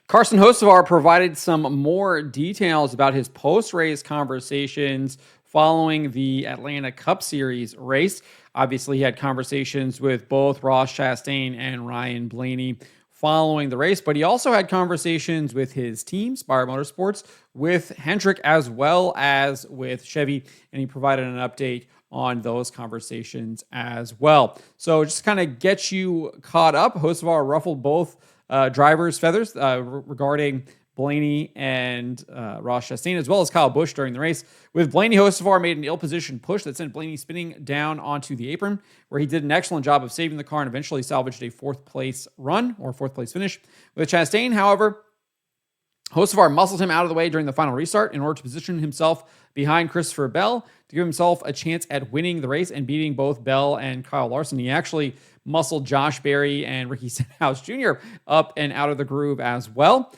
Carson Hocevar provided some more details about his post-race conversations following the Atlanta Cup Series race. Obviously, he had conversations with both Ross Chastain and Ryan Blaney following the race, but he also had conversations with his team, Spire Motorsports, with Hendrick, as well as with Chevy, and he provided an update on those conversations as well. So just kind of get you caught up, Hocevar ruffled both drivers' feathers regarding Blaney and Ross Chastain, as well as Kyle Busch during the race. With Blaney, Hocevar made an ill-positioned push that sent Blaney spinning down onto the apron, where he did an excellent job of saving the car and eventually salvaged a fourth-place run or fourth-place finish. With Chastain, however, Hocevar muscled him out of the way during the final restart in order to position himself behind Christopher Bell to give himself a chance at winning the race and beating both Bell and Kyle Larson. He actually muscled Josh Berry and Ricky Stenhouse Jr. up and out of the groove as well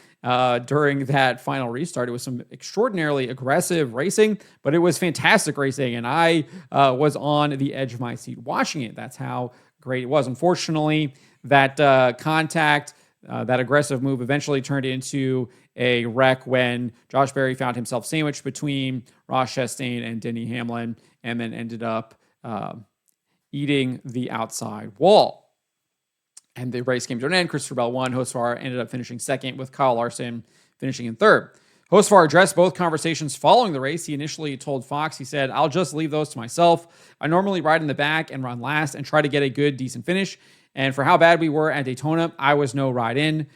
during that final restart. It was some extraordinarily aggressive racing, but it was fantastic racing, and I was on the edge of my seat watching it. That's how great it was. Unfortunately, that contact, that aggressive move eventually turned into a wreck when Josh Berry found himself sandwiched between Ross Chastain and Denny Hamlin and then ended up eating the outside wall. And the race came to an end. Christopher Bell won. Hocevar ended up finishing second, with Kyle Larson finishing in third. Hocevar addressed both conversations following the race. He initially told Fox, he said, "I'll just leave those to myself. I normally ride in the back and run last and try to get a good, decent finish. And for how bad we were at Daytona, I was no ride in.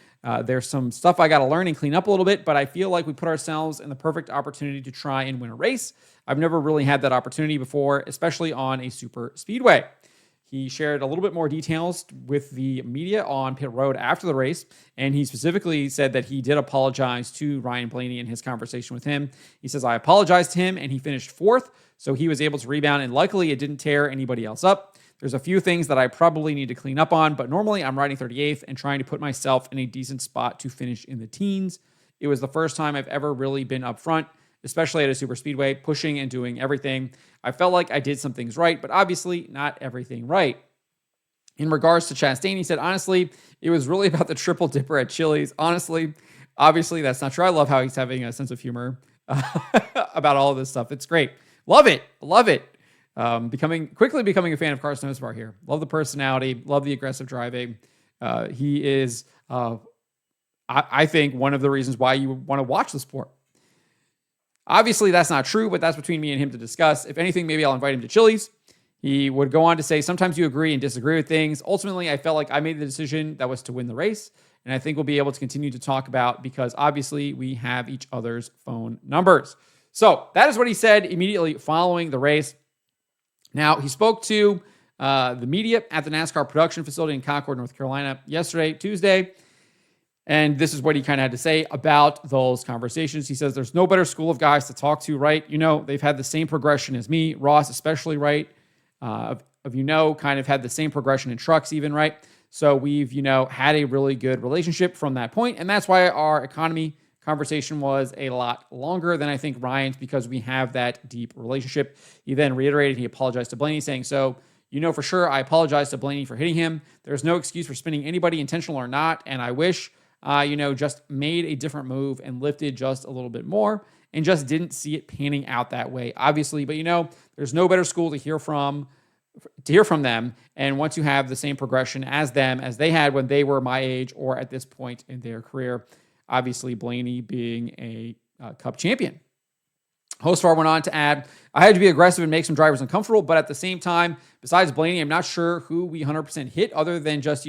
There's some stuff I got to learn and clean up a little bit, but I feel like we put ourselves in the perfect opportunity to try and win a race. I've never really had that opportunity before, especially on a super speedway." He shared a little bit more details with the media on pit road after the race, and he specifically said that he did apologize to Ryan Blaney in his conversation with him. He says, "I apologized to him, and he finished fourth, so he was able to rebound, and luckily it didn't tear anybody else up. There's a few things that I probably need to clean up on, but normally I'm riding 38th and trying to put myself in a decent spot to finish in the teens. It was the first time I've ever really been up front, especially at a super speedway, pushing and doing everything. I felt like I did some things right, but obviously not everything right." In regards to Chastain, he said, "Honestly, it was really about the triple dipper at Chili's. Obviously, that's not true. I love how he's having a sense of humor about all of this stuff. It's great. Love it. Love it. Quickly becoming a fan of Carson Hocevar here. Love the personality. Love the aggressive driving. He is, I think, one of the reasons why you want to watch the sport. Obviously, that's not true, but that's between me and him to discuss. If anything, maybe I'll invite him to Chili's." He would go on to say, "Sometimes you agree and disagree with things. Ultimately, I felt like I made the decision that was to win the race, and I think we'll be able to continue to talk about because obviously we have each other's phone numbers." So that is what he said immediately following the race. Now, he spoke to the media at the NASCAR production facility in Concord, North Carolina yesterday, Tuesday. And this is what he kind of had to say about those conversations. He says, "There's no better school of guys to talk to, right? They've had the same progression as me, Ross especially, right? Kind of had the same progression in trucks even, right? So we've, had a really good relationship from that point. And that's why our economy conversation was a lot longer than I think Ryan's, because we have that deep relationship." He then reiterated he apologized to Blaney, saying, "So, for sure, I apologize to Blaney for hitting him. There's no excuse for spinning anybody, intentional or not. And I wish just made a different move and lifted just a little bit more and just didn't see it panning out that way, obviously. But, there's no better school to hear from them. And once you have the same progression as them, as they had when they were my age or at this point in their career, obviously Blaney being a Cup champion." Hocevar went on to add, "I had to be aggressive and make some drivers uncomfortable, but at the same time, besides Blaney, I'm not sure who we 100% hit other than just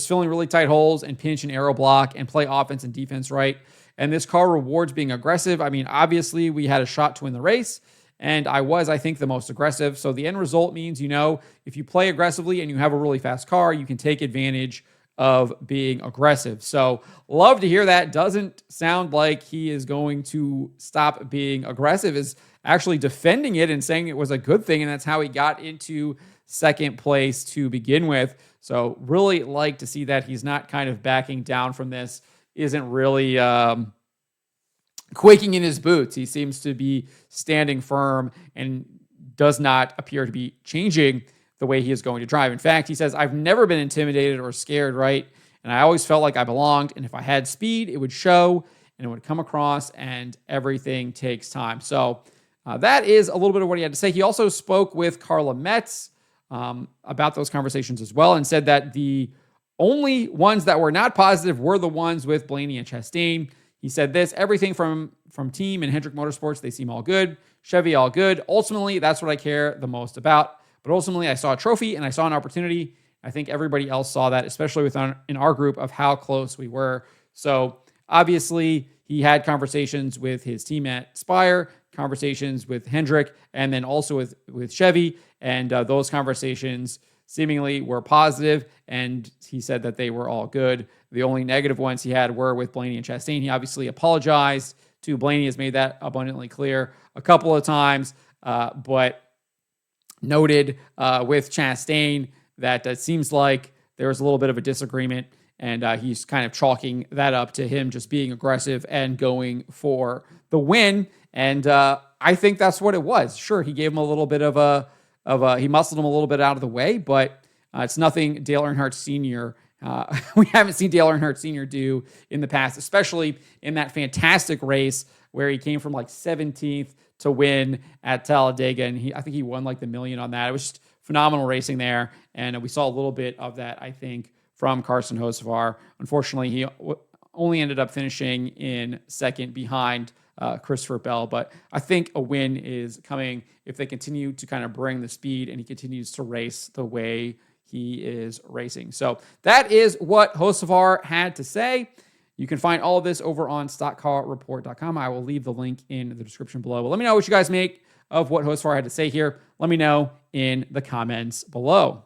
filling really tight holes and pinch and aero block and play offense and defense right. And this car rewards being aggressive. Obviously, we had a shot to win the race, and I think, the most aggressive. So the end result means, if you play aggressively and you have a really fast car, you can take advantage of being aggressive." So love to hear that. Doesn't sound like he is going to stop being aggressive, is actually defending it and saying it was a good thing. And that's how he got into second place to begin with. So really like to see that he's not kind of backing down from this, isn't really quaking in his boots. He seems to be standing firm and does not appear to be changing the way he is going to drive. In fact, he says, "I've never been intimidated or scared, right? And I always felt like I belonged. And if I had speed, it would show and it would come across, and everything takes time. So that is a little bit of what he had to say. He also spoke with Carla Metz about those conversations as well, and said that the only ones that were not positive were the ones with Blaney and Chastain. He said this: everything from team and Hendrick Motorsports, they seem all good. Chevy, all good. Ultimately, that's what I care the most about. But ultimately, I saw a trophy and I saw an opportunity. I think everybody else saw that, especially in our group, of how close we were. So obviously, he had conversations with his team at Spire, conversations with Hendrick, and then also with Chevy. And those conversations seemingly were positive, and he said that they were all good. The only negative ones he had were with Blaney and Chastain. He obviously apologized to Blaney, has made that abundantly clear a couple of times, but noted with Chastain that it seems like there was a little bit of a disagreement, and he's kind of chalking that up to him just being aggressive and going for the win. And I think that's what it was. Sure, he gave him a little bit he muscled him a little bit out of the way, but it's nothing Dale Earnhardt Sr. We haven't seen Dale Earnhardt Sr. do in the past, especially in that fantastic race where he came from like 17th to win at Talladega, and I think he won like the million on that. It was just phenomenal racing there, and we saw a little bit of that, I think, from Carson Hocevar. Unfortunately, he only ended up finishing in second behind Christopher Bell, but I think a win is coming if they continue to kind of bring the speed and he continues to race the way he is racing. So that is what Hocevar had to say. You can find all of this over on stockcarreport.com. I will leave the link in the description below. But let me know what you guys make of what Hocevar had to say here. Let me know in the comments below.